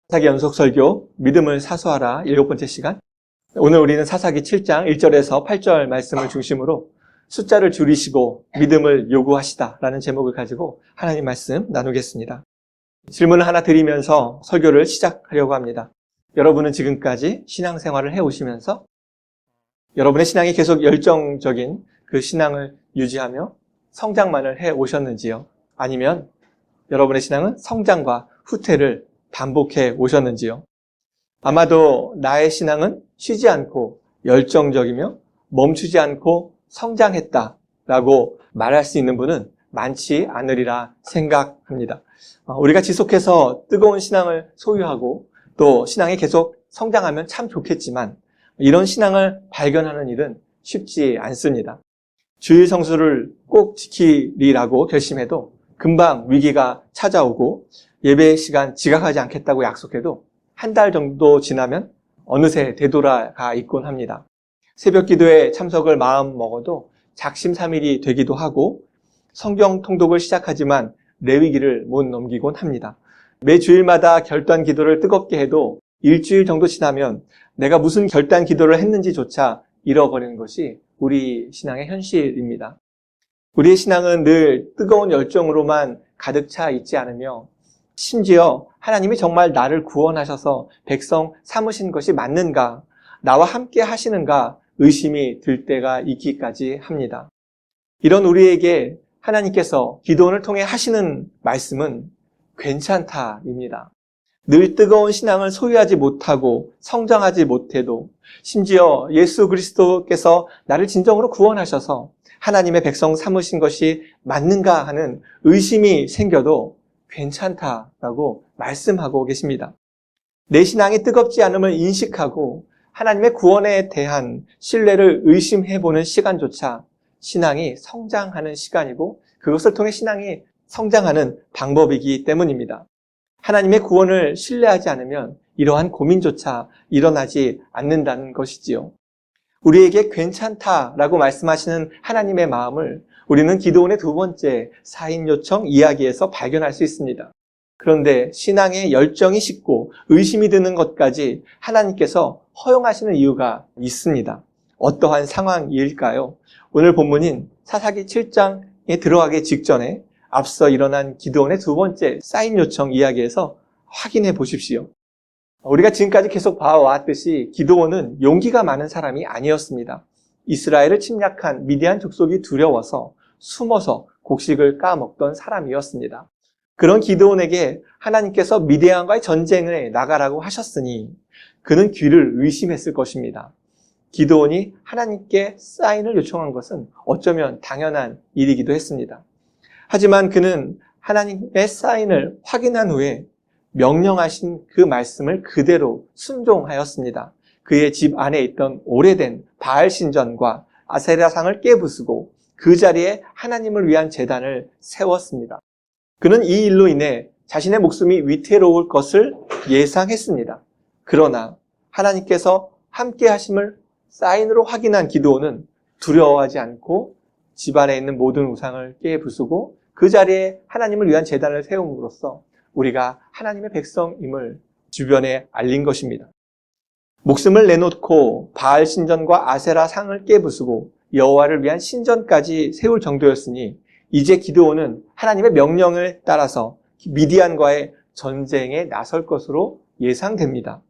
사사기 연속 설교 믿음을 사수하라 7번째 시간. 오늘 우리는 사사기 7장 1절에서 8절 말씀을 중심으로 숫자를 줄이시고 믿음을 요구하시다라는 제목을 가지고 하나님 말씀 나누겠습니다. 질문을 하나 드리면서 설교를 시작하려고 합니다. 여러분은 지금까지 신앙생활을 해오시면서 여러분의 신앙이 계속 열정적인 그 신앙을 유지하며 성장만을 해오셨는지요? 아니면 여러분의 신앙은 성장과 후퇴를 반복해 오셨는지요? 아마도 나의 신앙은 쉬지 않고 열정적이며 멈추지 않고 성장했다라고 말할 수 있는 분은 많지 않으리라 생각합니다. 우리가 지속해서 뜨거운 신앙을 소유하고 또 신앙이 계속 성장하면 참 좋겠지만 이런 신앙을 발견하는 일은 쉽지 않습니다. 주일 성수를 꼭 지키리라고 결심해도 금방 위기가 찾아오고 예배 시간 지각하지 않겠다고 약속해도 한 달 정도 지나면 어느새 되돌아가 있곤 합니다. 새벽 기도에 참석을 마음 먹어도 작심삼일이 되기도 하고 성경 통독을 시작하지만 레위기를 못 넘기곤 합니다. 매 주일마다 결단 기도를 뜨겁게 해도 일주일 정도 지나면 내가 무슨 결단 기도를 했는지조차 잃어버리는 것이 우리 신앙의 현실입니다. 우리의 신앙은 늘 뜨거운 열정으로만 가득 차 있지 않으며 심지어 하나님이 정말 나를 구원하셔서 백성 삼으신 것이 맞는가, 나와 함께 하시는가 의심이 들 때가 있기까지 합니다. 이런 우리에게 하나님께서 기도원을 통해 하시는 말씀은 괜찮다입니다. 늘 뜨거운 신앙을 소유하지 못하고 성장하지 못해도 심지어 예수 그리스도께서 나를 진정으로 구원하셔서 하나님의 백성 삼으신 것이 맞는가 하는 의심이 생겨도 괜찮다라고 말씀하고 계십니다. 내 신앙이 뜨겁지 않음을 인식하고 하나님의 구원에 대한 신뢰를 의심해보는 시간조차 신앙이 성장하는 시간이고 그것을 통해 신앙이 성장하는 방법이기 때문입니다. 하나님의 구원을 신뢰하지 않으면 이러한 고민조차 일어나지 않는다는 것이지요. 우리에게 괜찮다라고 말씀하시는 하나님의 마음을 우리는 기도원의 두 번째 사인 요청 이야기에서 발견할 수 있습니다. 그런데 신앙의 열정이 식고 의심이 드는 것까지 하나님께서 허용하시는 이유가 있습니다. 어떠한 상황일까요? 오늘 본문인 사사기 7장에 들어가기 직전에 앞서 일어난 기도원의 두 번째 사인 요청 이야기에서 확인해 보십시오. 우리가 지금까지 계속 봐왔듯이 기도원은 용기가 많은 사람이 아니었습니다. 이스라엘을 침략한 미디안 족속이 두려워서 숨어서 곡식을 까먹던 사람이었습니다. 그런 기도원에게 하나님께서 미디안과의 전쟁에 나가라고 하셨으니 그는 귀를 의심했을 것입니다. 기도원이 하나님께 사인을 요청한 것은 어쩌면 당연한 일이기도 했습니다. 하지만 그는 하나님의 사인을 확인한 후에 명령하신 그 말씀을 그대로 순종하였습니다. 그의 집 안에 있던 오래된 바알 신전과 아세라상을 깨부수고 그 자리에 하나님을 위한 제단을 세웠습니다. 그는 이 일로 인해 자신의 목숨이 위태로울 것을 예상했습니다. 그러나 하나님께서 함께 하심을 사인으로 확인한 기도원은 두려워하지 않고 집 안에 있는 모든 우상을 깨부수고 그 자리에 하나님을 위한 제단을 세움으로써 우리가 하나님의 백성임을 주변에 알린 것입니다. 목숨을 내놓고 바알 신전과 아세라 상을 깨부수고 여호와를 위한 신전까지 세울 정도였으니 이제 기드온은 하나님의 명령을 따라서 미디안과의 전쟁에 나설 것으로 예상됩니다.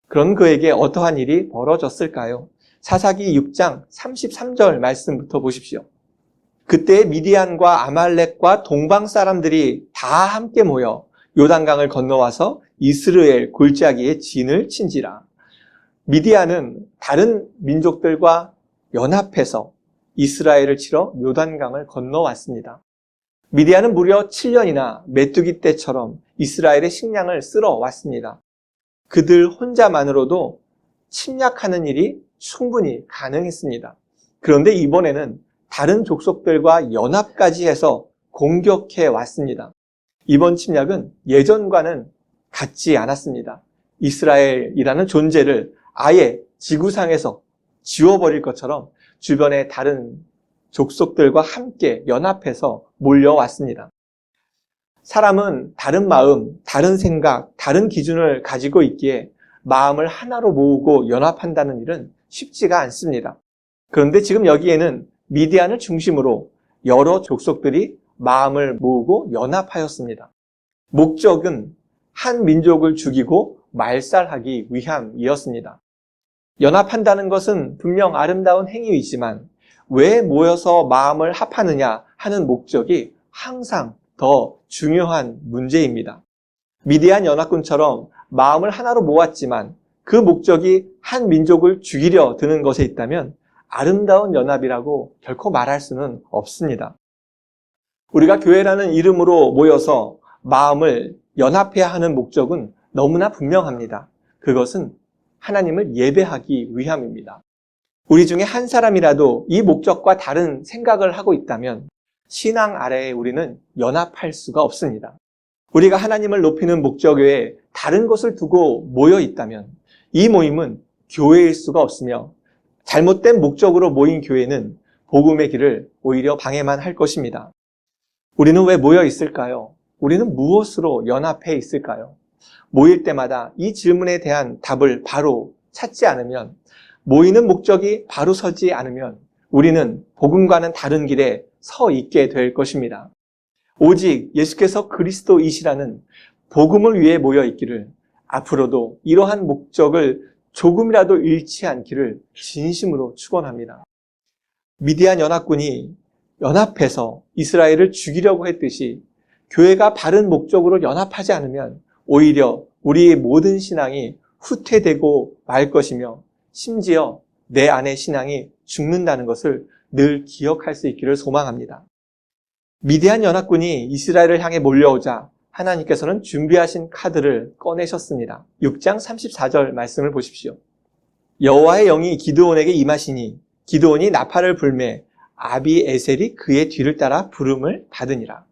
그런 그에게 어떠한 일이 벌어졌을까요? 사사기 6장 33절 말씀부터 보십시오. 그때 미디안과 아말렉과 동방 사람들이 다 함께 모여 요단강을 건너와서 이스라엘 골짜기에 진을 친지라. 미디안은 다른 민족들과 연합해서 이스라엘을 치러 요단강을 건너왔습니다. 미디안은 무려 7년이나 메뚜기 때처럼 이스라엘의 식량을 쓸어왔습니다. 그들 혼자만으로도 침략하는 일이 충분히 가능했습니다. 그런데 이번에는 다른 족속들과 연합까지 해서 공격해 왔습니다. 이번 침략은 예전과는 같지 않았습니다. 이스라엘이라는 존재를 아예 지구상에서 지워버릴 것처럼 주변의 다른 족속들과 함께 연합해서 몰려왔습니다. 사람은 다른 마음, 다른 생각, 다른 기준을 가지고 있기에 마음을 하나로 모으고 연합한다는 일은 쉽지가 않습니다. 그런데 지금 여기에는 미디안을 중심으로 여러 족속들이 마음을 모으고 연합하였습니다. 목적은 한 민족을 죽이고 말살하기 위함이었습니다. 연합한다는 것은 분명 아름다운 행위이지만 왜 모여서 마음을 합하느냐 하는 목적이 항상 더 중요한 문제입니다. 미디안 연합군처럼 마음을 하나로 모았지만 그 목적이 한 민족을 죽이려 드는 것에 있다면 아름다운 연합이라고 결코 말할 수는 없습니다. 우리가 교회라는 이름으로 모여서 마음을 연합해야 하는 목적은 너무나 분명합니다. 그것은 하나님을 예배하기 위함입니다. 우리 중에 한 사람이라도 이 목적과 다른 생각을 하고 있다면 신앙 아래에 우리는 연합할 수가 없습니다. 우리가 하나님을 높이는 목적 외에 다른 것을 두고 모여 있다면 이 모임은 교회일 수가 없으며 잘못된 목적으로 모인 교회는 복음의 길을 오히려 방해만 할 것입니다. 우리는 왜 모여 있을까요? 우리는 무엇으로 연합해 있을까요? 모일 때마다 이 질문에 대한 답을 바로 찾지 않으면, 모이는 목적이 바로 서지 않으면 우리는 복음과는 다른 길에 서 있게 될 것입니다. 오직 예수께서 그리스도이시라는 복음을 위해 모여 있기를, 앞으로도 이러한 목적을 조금이라도 잃지 않기를 진심으로 축원합니다. 미디안 연합군이 연합해서 이스라엘을 죽이려고 했듯이 교회가 바른 목적으로 연합하지 않으면 오히려 우리의 모든 신앙이 후퇴되고 말 것이며 심지어 내 안의 신앙이 죽는다는 것을 늘 기억할 수 있기를 소망합니다. 미디안 연합군이 이스라엘을 향해 몰려오자 하나님께서는 준비하신 카드를 꺼내셨습니다. 6장 34절 말씀을 보십시오. 여호와의 영이 기드온에게 임하시니 기드온이 나팔을 불매 아비에셀이 그의 뒤를 따라 부름을 받으니라.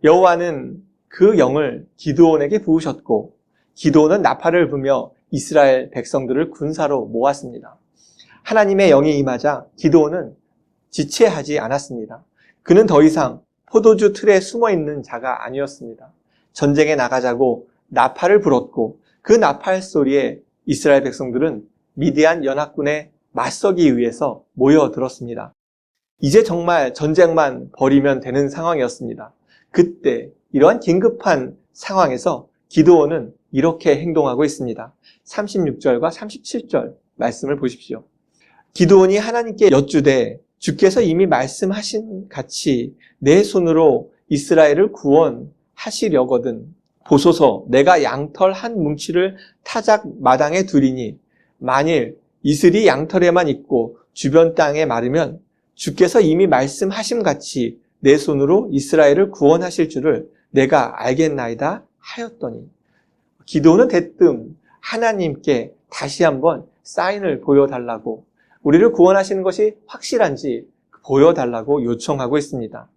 여호와는 그 영을 기드온에게 부으셨고 기드온은 나팔을 불며 이스라엘 백성들을 군사로 모았습니다. 하나님의 영이 임하자 기드온은 지체하지 않았습니다. 그는 더 이상 포도주 틀에 숨어있는 자가 아니었습니다. 전쟁에 나가자고 나팔을 불었고 그 나팔 소리에 이스라엘 백성들은 미디안 연합군에 맞서기 위해서 모여들었습니다. 이제 정말 전쟁만 벌이면 되는 상황이었습니다. 그때 이러한 긴급한 상황에서 기드온은 이렇게 행동하고 있습니다. 36절과 37절 말씀을 보십시오. 기드온이 하나님께 여쭈되 주께서 이미 말씀하신 같이 내 손으로 이스라엘을 구원하시려거든 보소서. 내가 양털 한 뭉치를 타작 마당에 두리니 만일 이슬이 양털에만 있고 주변 땅에 마르면 주께서 이미 말씀하심 같이 내 손으로 이스라엘을 구원하실 줄을 내가 알겠나이다 하였더니, 기도는 대뜸 하나님께 다시 한번 사인을 보여달라고, 우리를 구원하시는 것이 확실한지 보여달라고 요청하고 있습니다.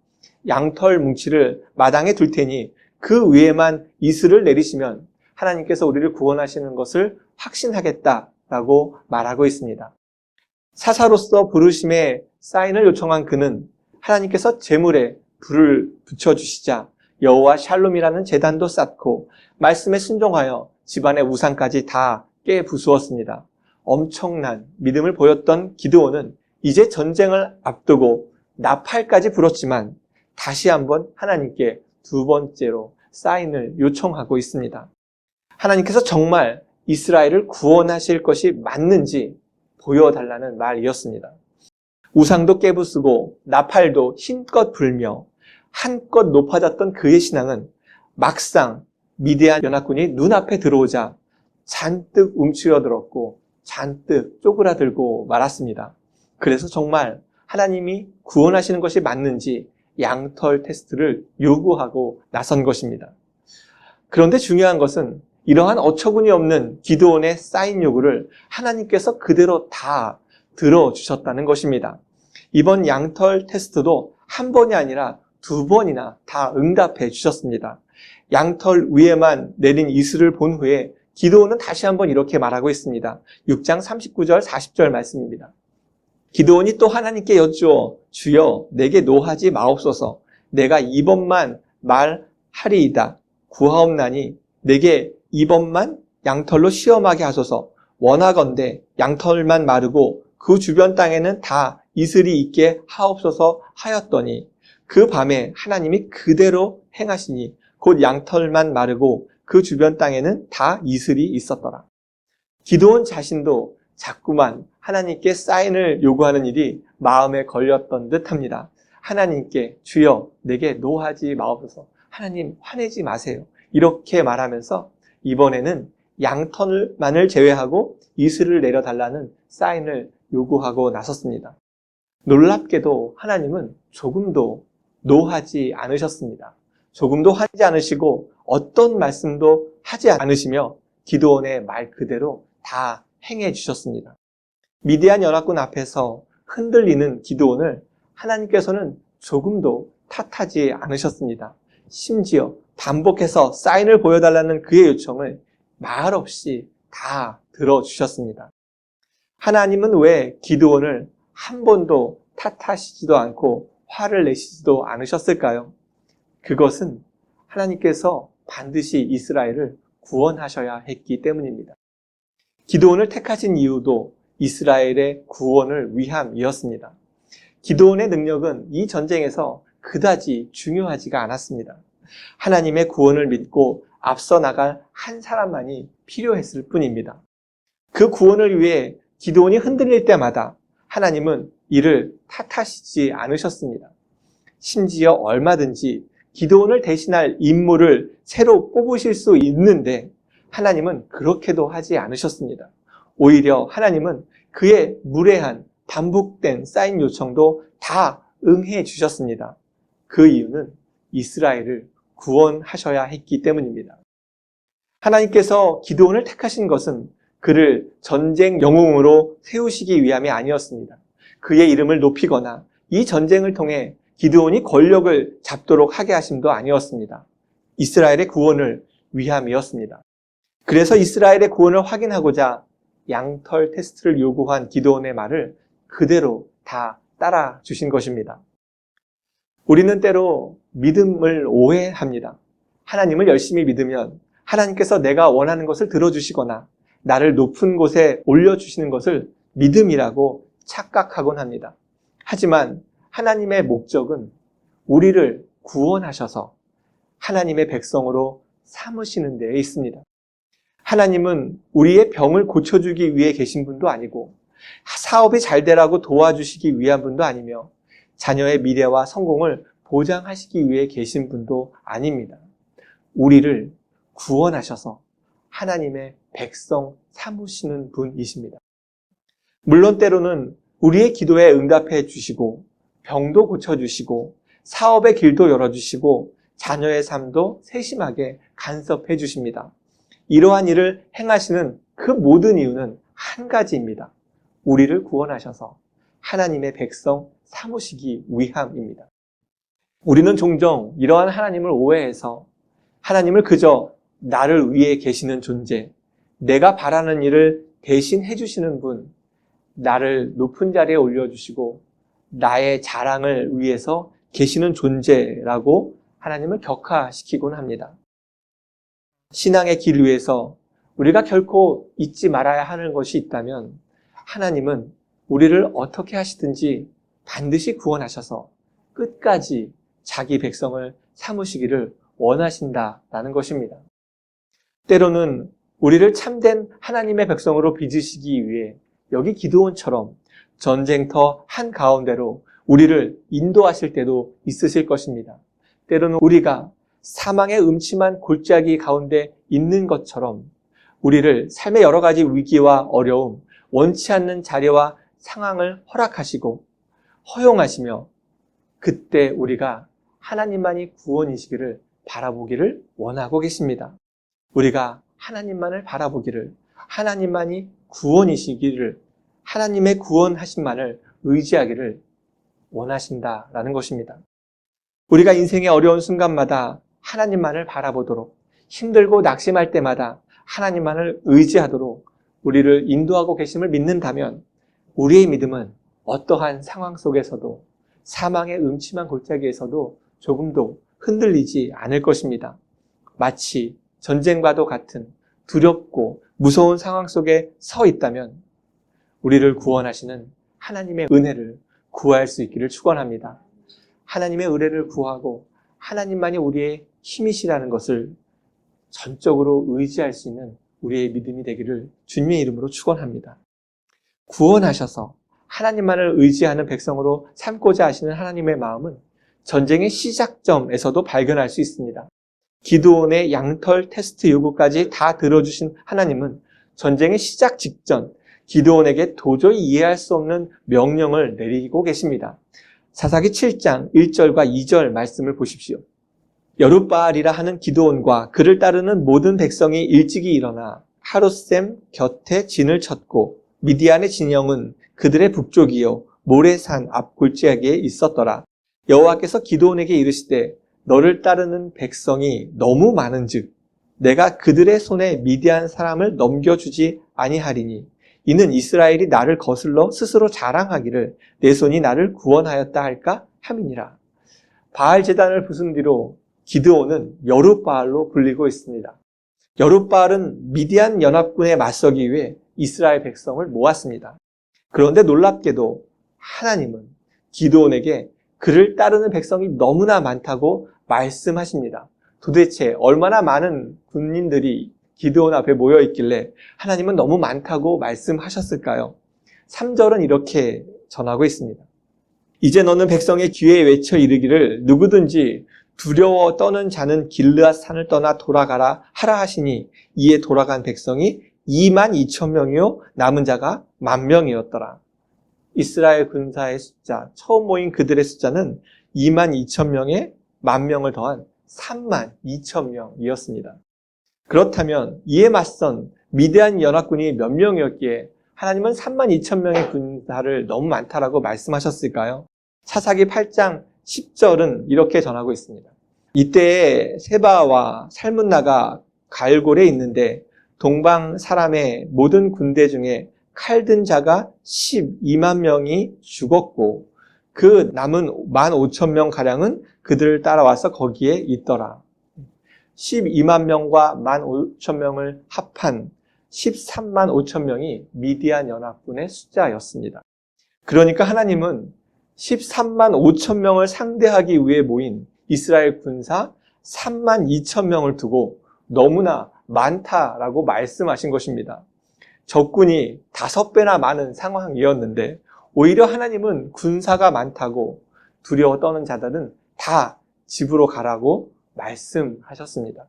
양털 뭉치를 마당에 둘 테니 그 위에만 이슬을 내리시면 하나님께서 우리를 구원하시는 것을 확신하겠다라고 말하고 있습니다. 사사로서 부르심의 사인을 요청한 그는 하나님께서 제물에 불을 붙여주시자 여호와 샬롬이라는 제단도 쌓고 말씀에 순종하여 집안의 우상까지 다 깨부수었습니다. 엄청난 믿음을 보였던 기드온은 이제 전쟁을 앞두고 나팔까지 불었지만 다시 한번 하나님께 두 번째로 사인을 요청하고 있습니다. 하나님께서 정말 이스라엘을 구원하실 것이 맞는지 보여달라는 말이었습니다. 우상도 깨부수고 나팔도 힘껏 불며 한껏 높아졌던 그의 신앙은 막상 미디안 연합군이 눈앞에 들어오자 잔뜩 움츠러들었고 잔뜩 쪼그라들고 말았습니다. 그래서 정말 하나님이 구원하시는 것이 맞는지 양털 테스트를 요구하고 나선 것입니다. 그런데 중요한 것은 이러한 어처구니 없는 기드온의 사인 요구를 하나님께서 그대로 다 들어주셨다는 것입니다. 이번 양털 테스트도 한 번이 아니라 두 번이나 다 응답해 주셨습니다. 양털 위에만 내린 이슬을 본 후에 기드온은 다시 한번 이렇게 말하고 있습니다. 6장 39절 40절 말씀입니다. 기드온이 또 하나님께 여쭈어 주여 내게 노하지 마옵소서. 내가 이번만 말 하리이다. 구하옵나니 내게 이번만 양털로 시험하게 하소서. 원하건대 양털만 마르고 그 주변 땅에는 다 이슬이 있게 하옵소서 하였더니 그 밤에 하나님이 그대로 행하시니 곧 양털만 마르고 그 주변 땅에는 다 이슬이 있었더라. 기드온 자신도 자꾸만 하나님께 사인을 요구하는 일이 마음에 걸렸던 듯합니다. 하나님께 주여 내게 노하지 마옵소서. 하나님 화내지 마세요. 이렇게 말하면서 이번에는 양털만을 제외하고 이슬을 내려달라는 사인을 요구하고 나섰습니다. 놀랍게도 하나님은 조금도 노하지 않으셨습니다. 조금도 화내지 않으시고 어떤 말씀도 하지 않으시며 기드온의 말 그대로 다 행해 주셨습니다. 미디안 연합군 앞에서 흔들리는 기드온을 하나님께서는 조금도 탓하지 않으셨습니다. 심지어 반복해서 사인을 보여달라는 그의 요청을 말없이 다 들어주셨습니다. 하나님은 왜 기드온을 한 번도 탓하시지도 않고 화를 내시지도 않으셨을까요? 그것은 하나님께서 반드시 이스라엘을 구원하셔야 했기 때문입니다. 기드온을 택하신 이유도 이스라엘의 구원을 위함이었습니다. 기드온의 능력은 이 전쟁에서 그다지 중요하지가 않았습니다. 하나님의 구원을 믿고 앞서 나갈 한 사람만이 필요했을 뿐입니다. 그 구원을 위해 기드온이 흔들릴 때마다 하나님은 이를 탓하시지 않으셨습니다. 심지어 얼마든지 기드온을 대신할 인물을 새로 뽑으실 수 있는데 하나님은 그렇게도 하지 않으셨습니다. 오히려 하나님은 그의 무례한 반복된 사인 요청도 다 응해 주셨습니다. 그 이유는 이스라엘을 구원하셔야 했기 때문입니다. 하나님께서 기드온을 택하신 것은 그를 전쟁 영웅으로 세우시기 위함이 아니었습니다. 그의 이름을 높이거나 이 전쟁을 통해 기드온이 권력을 잡도록 하게 하심도 아니었습니다. 이스라엘의 구원을 위함이었습니다. 그래서 이스라엘의 구원을 확인하고자 양털 테스트를 요구한 기드온의 말을 그대로 다 따라 주신 것입니다. 우리는 때로 믿음을 오해합니다. 하나님을 열심히 믿으면 하나님께서 내가 원하는 것을 들어주시거나 나를 높은 곳에 올려주시는 것을 믿음이라고 착각하곤 합니다. 하지만 하나님의 목적은 우리를 구원하셔서 하나님의 백성으로 삼으시는 데에 있습니다. 하나님은 우리의 병을 고쳐주기 위해 계신 분도 아니고 사업이 잘 되라고 도와주시기 위한 분도 아니며 자녀의 미래와 성공을 보장하시기 위해 계신 분도 아닙니다. 우리를 구원하셔서 하나님의 백성 삼으시는 분이십니다. 물론 때로는 우리의 기도에 응답해 주시고 병도 고쳐주시고 사업의 길도 열어주시고 자녀의 삶도 세심하게 간섭해 주십니다. 이러한 일을 행하시는 그 모든 이유는 한 가지입니다. 우리를 구원하셔서 하나님의 백성 삼으시기 위함입니다. 우리는 종종 이러한 하나님을 오해해서 하나님을 그저 나를 위해 계시는 존재, 내가 바라는 일을 대신 해주시는 분, 나를 높은 자리에 올려주시고 나의 자랑을 위해서 계시는 존재라고 하나님을 격하시키곤 합니다. 신앙의 길 위에서 우리가 결코 잊지 말아야 하는 것이 있다면 하나님은 우리를 어떻게 하시든지 반드시 구원하셔서 끝까지 자기 백성을 삼으시기를 원하신다라는 것입니다. 때로는 우리를 참된 하나님의 백성으로 빚으시기 위해 여기 기드온처럼 전쟁터 한가운데로 우리를 인도하실 때도 있으실 것입니다. 때로는 우리가 사망의 음침한 골짜기 가운데 있는 것처럼 우리를 삶의 여러 가지 위기와 어려움, 원치 않는 자리와 상황을 허락하시고 허용하시며 그때 우리가 하나님만이 구원이시기를 바라보기를 원하고 계십니다. 우리가 하나님만을 바라보기를, 하나님만이 구원이시기를, 하나님의 구원하심만을 의지하기를 원하신다라는 것입니다. 우리가 인생의 어려운 순간마다 하나님만을 바라보도록, 힘들고 낙심할 때마다 하나님만을 의지하도록 우리를 인도하고 계심을 믿는다면 우리의 믿음은 어떠한 상황 속에서도 사망의 음침한 골짜기에서도 조금도 흔들리지 않을 것입니다. 마치 전쟁과도 같은 두렵고 무서운 상황 속에 서 있다면 우리를 구원하시는 하나님의 은혜를 구할 수 있기를 축원합니다. 하나님의 은혜를 구하고 하나님만이 우리의 힘이시라는 것을 전적으로 의지할 수 있는 우리의 믿음이 되기를 주님의 이름으로 축원합니다. 구원하셔서 하나님만을 의지하는 백성으로 삼고자 하시는 하나님의 마음은 전쟁의 시작점에서도 발견할 수 있습니다. 기드온의 양털 테스트 요구까지 다 들어주신 하나님은 전쟁의 시작 직전 기드온에게 도저히 이해할 수 없는 명령을 내리고 계십니다. 사사기 7장 1절과 2절 말씀을 보십시오. 여룻바알이라 하는 기드온과 그를 따르는 모든 백성이 일찍이 일어나 하룻샘 곁에 진을 쳤고 미디안의 진영은 그들의 북쪽이요 모레산 앞 골짜기에 있었더라. 여호와께서 기드온에게 이르시되 너를 따르는 백성이 너무 많은즉 내가 그들의 손에 미디안 사람을 넘겨주지 아니하리니 이는 이스라엘이 나를 거슬러 스스로 자랑하기를 내 손이 나를 구원하였다 할까 함이니라. 바알 제단을 부순 뒤로 기드온은 여룻바알로 불리고 있습니다. 여룻바알은 미디안 연합군에 맞서기 위해 이스라엘 백성을 모았습니다. 그런데 놀랍게도 하나님은 기드온에게 그를 따르는 백성이 너무나 많다고 말씀하십니다. 도대체 얼마나 많은 군인들이 기드온 앞에 모여 있길래 하나님은 너무 많다고 말씀하셨을까요? 3절은 이렇게 전하고 있습니다. 이제 너는 백성의 귀에 외쳐 이르기를 누구든지 두려워 떠는 자는 길르앗 산을 떠나 돌아가라 하라 하시니 이에 돌아간 백성이 22,000명이요 남은 자가 10,000명이었더라. 이스라엘 군사의 숫자, 처음 모인 그들의 숫자는 22,000명에 10,000명을 더한 32,000명이었습니다. 그렇다면 이에 맞선 미디안 연합군이 몇 명이었기에 하나님은 32,000명의 군사를 너무 많다라고 말씀하셨을까요? 사사기 8장 10절은 이렇게 전하고 있습니다. 이때에 세바와 살문나가 갈골에 있는데 동방 사람의 모든 군대 중에 칼든 자가 12만 명이 죽었고 그 남은 15,000명 가량은 그들을 따라와서 거기에 있더라. 12만 명과 15,000명을 합한 13만 5천 명이 미디안 연합군의 숫자였습니다. 그러니까 하나님은 13만 5천 명을 상대하기 위해 모인 이스라엘 군사 3만 2천 명을 두고 너무나 많다라고 말씀하신 것입니다. 적군이 5배나 많은 상황이었는데 오히려 하나님은 군사가 많다고 두려워 떠는 자들은 다 집으로 가라고 말씀하셨습니다.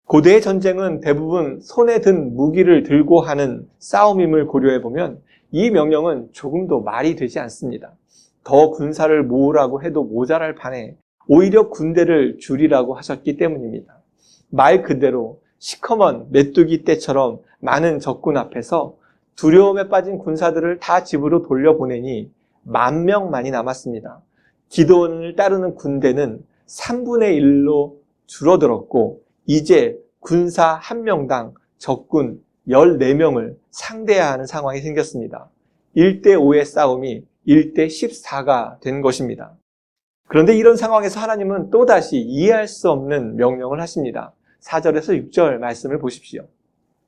고대의 전쟁은 대부분 손에 든 무기를 들고 하는 싸움임을 고려해보면 이 명령은 조금도 말이 되지 않습니다. 더 군사를 모으라고 해도 모자랄 판에 오히려 군대를 줄이라고 하셨기 때문입니다. 말 그대로 시커먼 메뚜기 떼처럼 많은 적군 앞에서 두려움에 빠진 군사들을 다 집으로 돌려보내니 10,000명만이 남았습니다. 기드온을 따르는 군대는 3분의 1로 줄어들었고 이제 군사 1명당 적군 14명을 상대해야 하는 상황이 생겼습니다. 1대5의 싸움이 1대14가 된 것입니다. 그런데 이런 상황에서 하나님은 또다시 이해할 수 없는 명령을 하십니다. 4절에서 6절 말씀을 보십시오.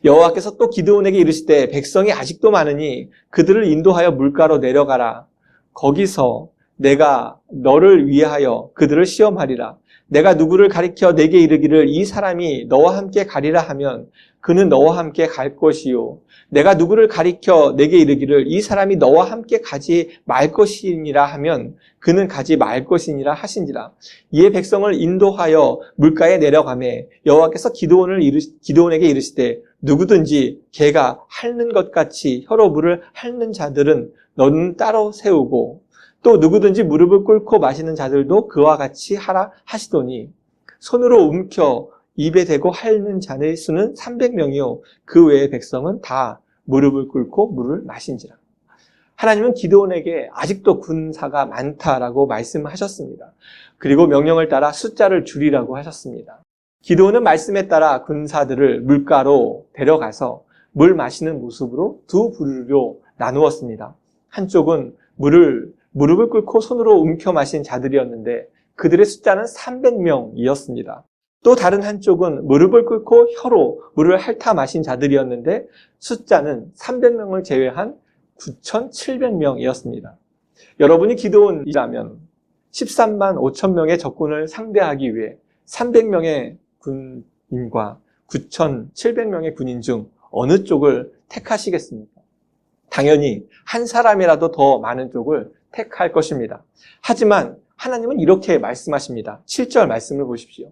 여호와께서 또 기드온에게 이르시되 백성이 아직도 많으니 그들을 인도하여 물가로 내려가라. 거기서 내가 너를 위하여 그들을 시험하리라. 내가 누구를 가리켜 내게 이르기를 이 사람이 너와 함께 가리라 하면 그는 너와 함께 갈 것이요. 내가 누구를 가리켜 내게 이르기를 이 사람이 너와 함께 가지 말 것이니라 하면 그는 가지 말 것이니라 하신지라. 이에 백성을 인도하여 물가에 내려가매 여호와께서 기드온에게 이르시되 누구든지 개가 핥는 것 같이 혀로 물을 핥는 자들은 너는 따로 세우고 또 누구든지 무릎을 꿇고 마시는 자들도 그와 같이 하라 하시더니 손으로 움켜 입에 대고 핥는 자의 수는 300명이요 그 외의 백성은 다 무릎을 꿇고 물을 마신지라. 하나님은 기드온에게 아직도 군사가 많다라고 말씀하셨습니다. 그리고 명령을 따라 숫자를 줄이라고 하셨습니다. 기드온은 말씀에 따라 군사들을 물가로 데려가서 물 마시는 모습으로 두 부류로 나누었습니다. 한쪽은 무릎을 꿇고 손으로 움켜 마신 자들이었는데 그들의 숫자는 300명이었습니다. 또 다른 한쪽은 무릎을 꿇고 혀로 물을 핥아 마신 자들이었는데 숫자는 300명을 제외한 9,700명이었습니다. 여러분이 기드온이라면 13만 5천 명의 적군을 상대하기 위해 300명의 군인과 9,700명의 군인 중 어느 쪽을 택하시겠습니까? 당연히 한 사람이라도 더 많은 쪽을 택할 것입니다. 하지만 하나님은 이렇게 말씀하십니다. 7절 말씀을 보십시오.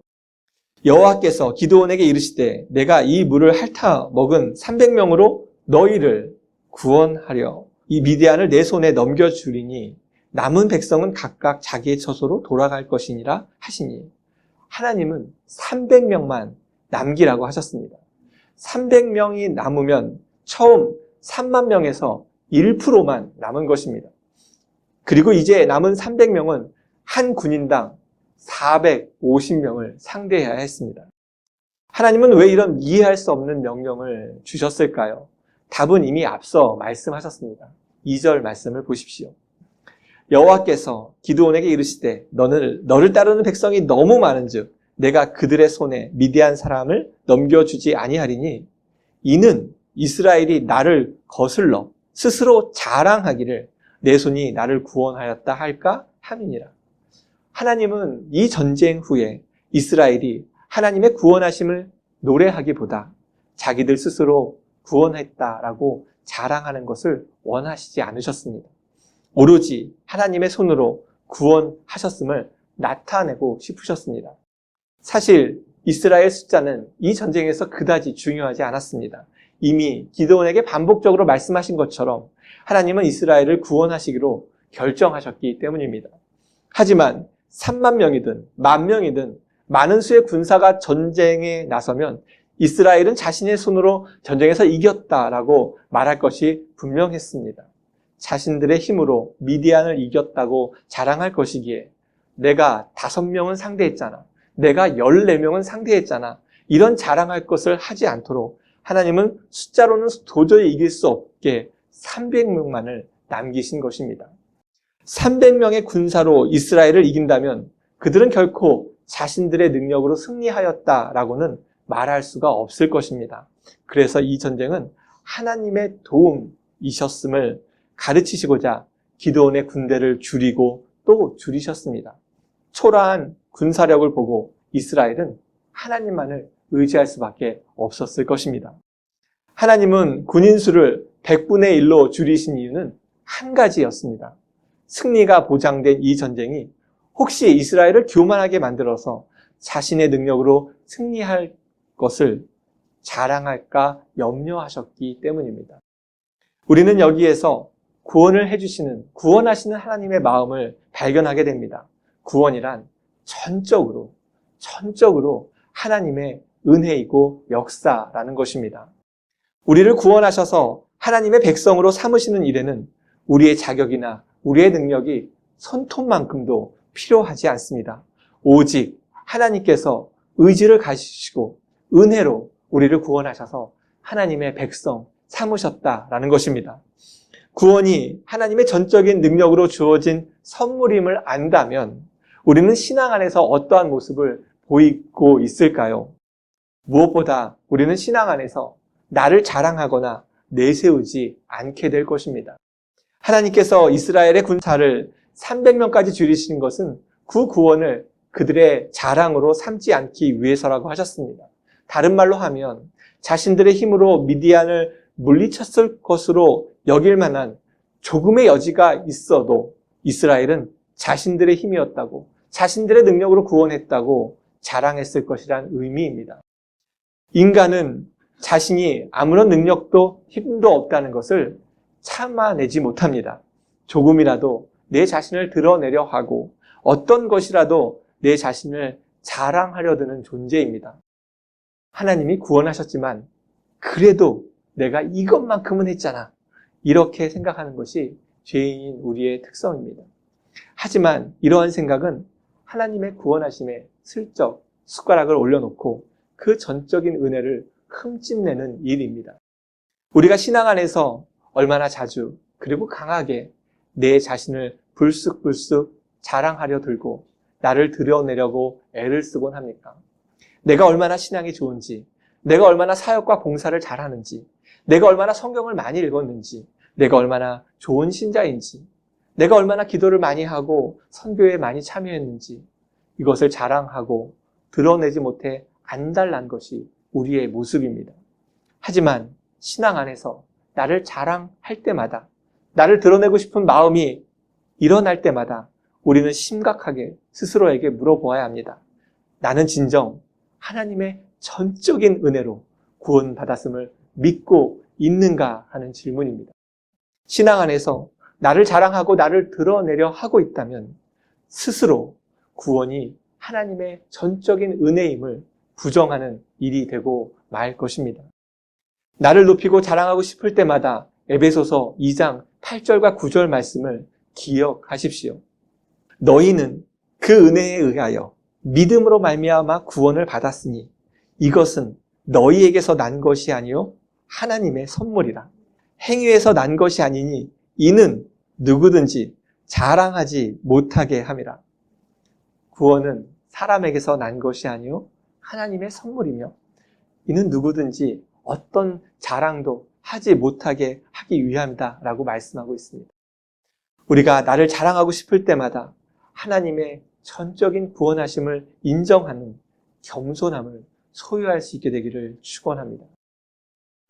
여호와께서 기드온에게 이르시되 내가 이 물을 핥아 먹은 300명으로 너희를 구원하려 이 미디안을 내 손에 넘겨주리니 남은 백성은 각각 자기의 처소로 돌아갈 것이니라 하시니 하나님은 300명만 남기라고 하셨습니다. 300명이 남으면 처음 3만 명에서 1%만 남은 것입니다. 그리고 이제 남은 300명은 한 군인당 450명을 상대해야 했습니다. 하나님은 왜 이런 이해할 수 없는 명령을 주셨을까요? 답은 이미 앞서 말씀하셨습니다. 2절 말씀을 보십시오. 여호와께서 기드온에게 이르시되 너를 따르는 백성이 너무 많은즉 내가 그들의 손에 미디안 사람을 넘겨주지 아니하리니 이는 이스라엘이 나를 거슬러 스스로 자랑하기를 내 손이 나를 구원하였다 할까 함이니라. 하나님은 이 전쟁 후에 이스라엘이 하나님의 구원하심을 노래하기보다 자기들 스스로 구원했다라고 자랑하는 것을 원하시지 않으셨습니다. 오로지 하나님의 손으로 구원하셨음을 나타내고 싶으셨습니다. 사실 이스라엘 숫자는 이 전쟁에서 그다지 중요하지 않았습니다. 이미 기드온에게 반복적으로 말씀하신 것처럼 하나님은 이스라엘을 구원하시기로 결정하셨기 때문입니다. 하지만 3만 명이든 10,000명이든 많은 수의 군사가 전쟁에 나서면 이스라엘은 자신의 손으로 전쟁에서 이겼다라고 말할 것이 분명했습니다. 자신들의 힘으로 미디안을 이겼다고 자랑할 것이기에 내가 5명은 상대했잖아. 내가 14명은 상대했잖아. 이런 자랑할 것을 하지 않도록 하나님은 숫자로는 도저히 이길 수 없게 300명만을 남기신 것입니다. 300명의 군사로 이스라엘을 이긴다면 그들은 결코 자신들의 능력으로 승리하였다라고는 말할 수가 없을 것입니다. 그래서 이 전쟁은 하나님의 도움이셨음을 가르치시고자 기드온의 군대를 줄이고 또 줄이셨습니다. 초라한 군사력을 보고 이스라엘은 하나님만을 의지할 수밖에 없었을 것입니다. 하나님은 군인 수를 100분의 1로 줄이신 이유는 한 가지였습니다. 승리가 보장된 이 전쟁이 혹시 이스라엘을 교만하게 만들어서 자신의 능력으로 승리할 것을 자랑할까 염려하셨기 때문입니다. 우리는 여기에서 구원을 해주시는, 구원하시는 하나님의 마음을 발견하게 됩니다. 구원이란 전적으로 하나님의 은혜이고 역사라는 것입니다. 우리를 구원하셔서 하나님의 백성으로 삼으시는 일에는 우리의 자격이나 우리의 능력이 손톱만큼도 필요하지 않습니다. 오직 하나님께서 의지를 가지시고 은혜로 우리를 구원하셔서 하나님의 백성 삼으셨다라는 것입니다. 구원이 하나님의 전적인 능력으로 주어진 선물임을 안다면 우리는 신앙 안에서 어떠한 모습을 보이고 있을까요? 무엇보다 우리는 신앙 안에서 나를 자랑하거나 내세우지 않게 될 것입니다. 하나님께서 이스라엘의 군사를 300명까지 줄이신 것은 그 구원을 그들의 자랑으로 삼지 않기 위해서라고 하셨습니다. 다른 말로 하면 자신들의 힘으로 미디안을 물리쳤을 것으로 여길 만한 조금의 여지가 있어도 이스라엘은 자신들의 힘이었다고, 자신들의 능력으로 구원했다고 자랑했을 것이란 의미입니다. 인간은 자신이 아무런 능력도 힘도 없다는 것을 참아내지 못합니다. 조금이라도 내 자신을 드러내려 하고 어떤 것이라도 내 자신을 자랑하려 드는 존재입니다. 하나님이 구원하셨지만 그래도 내가 이것만큼은 했잖아. 이렇게 생각하는 것이 죄인인 우리의 특성입니다. 하지만 이러한 생각은 하나님의 구원하심에 슬쩍 숟가락을 올려놓고 그 전적인 은혜를 흠집내는 일입니다. 우리가 신앙 안에서 얼마나 자주 그리고 강하게 내 자신을 불쑥불쑥 자랑하려 들고 나를 드러내려고 애를 쓰곤 합니까? 내가 얼마나 신앙이 좋은지, 내가 얼마나 사역과 봉사를 잘하는지, 내가 얼마나 성경을 많이 읽었는지, 내가 얼마나 좋은 신자인지, 내가 얼마나 기도를 많이 하고 선교에 많이 참여했는지, 이것을 자랑하고 드러내지 못해 안달난 것이 우리의 모습입니다. 하지만 신앙 안에서 나를 자랑할 때마다, 나를 드러내고 싶은 마음이 일어날 때마다 우리는 심각하게 스스로에게 물어보아야 합니다. 나는 진정 하나님의 전적인 은혜로 구원받았음을 믿고 있는가 하는 질문입니다. 신앙 안에서 나를 자랑하고 나를 드러내려 하고 있다면 스스로 구원이 하나님의 전적인 은혜임을 부정하는 일이 되고 말 것입니다. 나를 높이고 자랑하고 싶을 때마다 에베소서 2장 8절과 9절 말씀을 기억하십시오. 너희는 그 은혜에 의하여 믿음으로 말미암아 구원을 받았으니 이것은 너희에게서 난 것이 아니요 하나님의 선물이라. 행위에서 난 것이 아니니 이는 누구든지 자랑하지 못하게 함이라. 구원은 사람에게서 난 것이 아니요 하나님의 선물이며 이는 누구든지 어떤 자랑도 하지 못하게 하기 위함이다 라고 말씀하고 있습니다. 우리가 나를 자랑하고 싶을 때마다 하나님의 전적인 구원하심을 인정하는 겸손함을 소유할 수 있게 되기를 축원합니다.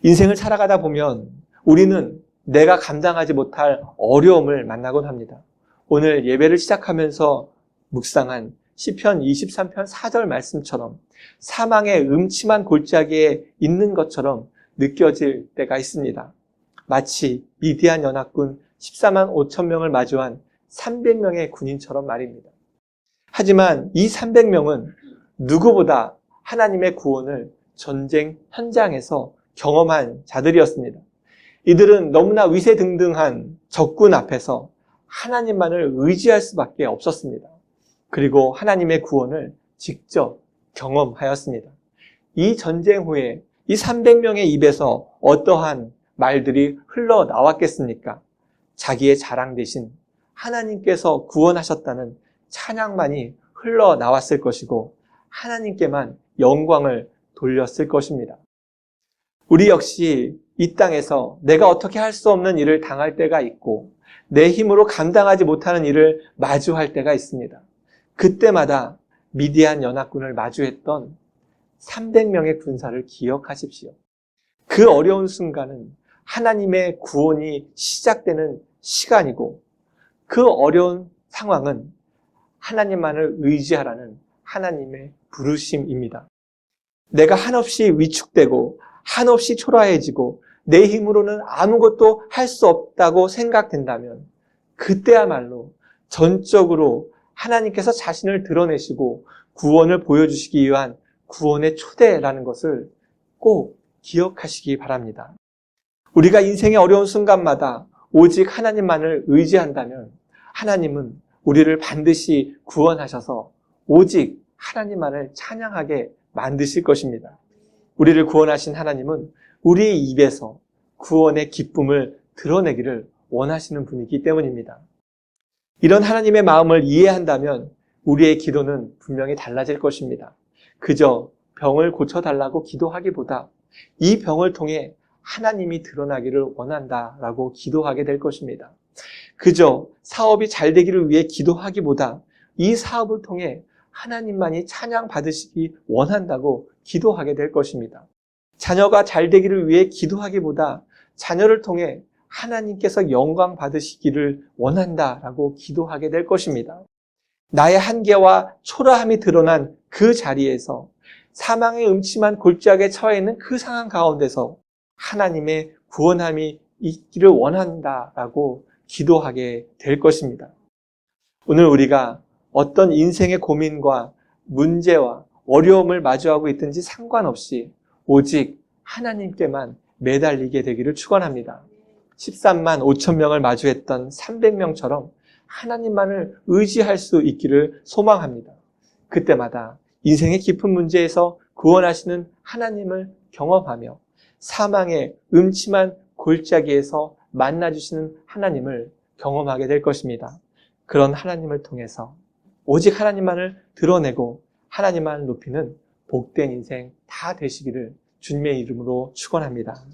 인생을 살아가다 보면 우리는 내가 감당하지 못할 어려움을 만나곤 합니다. 오늘 예배를 시작하면서 묵상한 시편 23편 4절 말씀처럼 사망의 음침한 골짜기에 있는 것처럼 느껴질 때가 있습니다. 마치 미디안 연합군 14만 5천 명을 마주한 300명의 군인처럼 말입니다. 하지만 이 300명은 누구보다 하나님의 구원을 전쟁 현장에서 경험한 자들이었습니다. 이들은 너무나 위세등등한 적군 앞에서 하나님만을 의지할 수밖에 없었습니다. 그리고 하나님의 구원을 직접 경험하였습니다. 이 전쟁 후에 이 300명의 입에서 어떠한 말들이 흘러나왔겠습니까? 자기의 자랑 대신 하나님께서 구원하셨다는 찬양만이 흘러나왔을 것이고 하나님께만 영광을 돌렸을 것입니다. 우리 역시 이 땅에서 내가 어떻게 할 수 없는 일을 당할 때가 있고 내 힘으로 감당하지 못하는 일을 마주할 때가 있습니다. 그때마다 미디안 연합군을 마주했던 300명의 군사를 기억하십시오. 그 어려운 순간은 하나님의 구원이 시작되는 시간이고 그 어려운 상황은 하나님만을 의지하라는 하나님의 부르심입니다. 내가 한없이 위축되고 한없이 초라해지고 내 힘으로는 아무것도 할 수 없다고 생각된다면 그때야말로 전적으로 하나님께서 자신을 드러내시고 구원을 보여주시기 위한 구원의 초대라는 것을 꼭 기억하시기 바랍니다. 우리가 인생의 어려운 순간마다 오직 하나님만을 의지한다면 하나님은 우리를 반드시 구원하셔서 오직 하나님만을 찬양하게 만드실 것입니다. 우리를 구원하신 하나님은 우리의 입에서 구원의 기쁨을 드러내기를 원하시는 분이기 때문입니다. 이런 하나님의 마음을 이해한다면 우리의 기도는 분명히 달라질 것입니다. 그저 병을 고쳐달라고 기도하기보다 이 병을 통해 하나님이 드러나기를 원한다라고 기도하게 될 것입니다. 그저 사업이 잘 되기를 위해 기도하기보다 이 사업을 통해 하나님만이 찬양받으시기 원한다고 기도하게 될 것입니다. 자녀가 잘 되기를 위해 기도하기보다 자녀를 통해 하나님께서 영광 받으시기를 원한다라고 기도하게 될 것입니다. 나의 한계와 초라함이 드러난 그 자리에서 사망의 음침한 골짜기에 처해 있는 그 상황 가운데서 하나님의 구원함이 있기를 원한다라고 기도하게 될 것입니다. 오늘 우리가 어떤 인생의 고민과 문제와 어려움을 마주하고 있든지 상관없이 오직 하나님께만 매달리게 되기를 축원합니다. 13만 5천 명을 마주했던 300명처럼 하나님만을 의지할 수 있기를 소망합니다. 그때마다 인생의 깊은 문제에서 구원하시는 하나님을 경험하며 사망의 음침한 골짜기에서 만나주시는 하나님을 경험하게 될 것입니다. 그런 하나님을 통해서 오직 하나님만을 드러내고 하나님만을 높이는 복된 인생 다 되시기를 주님의 이름으로 축원합니다.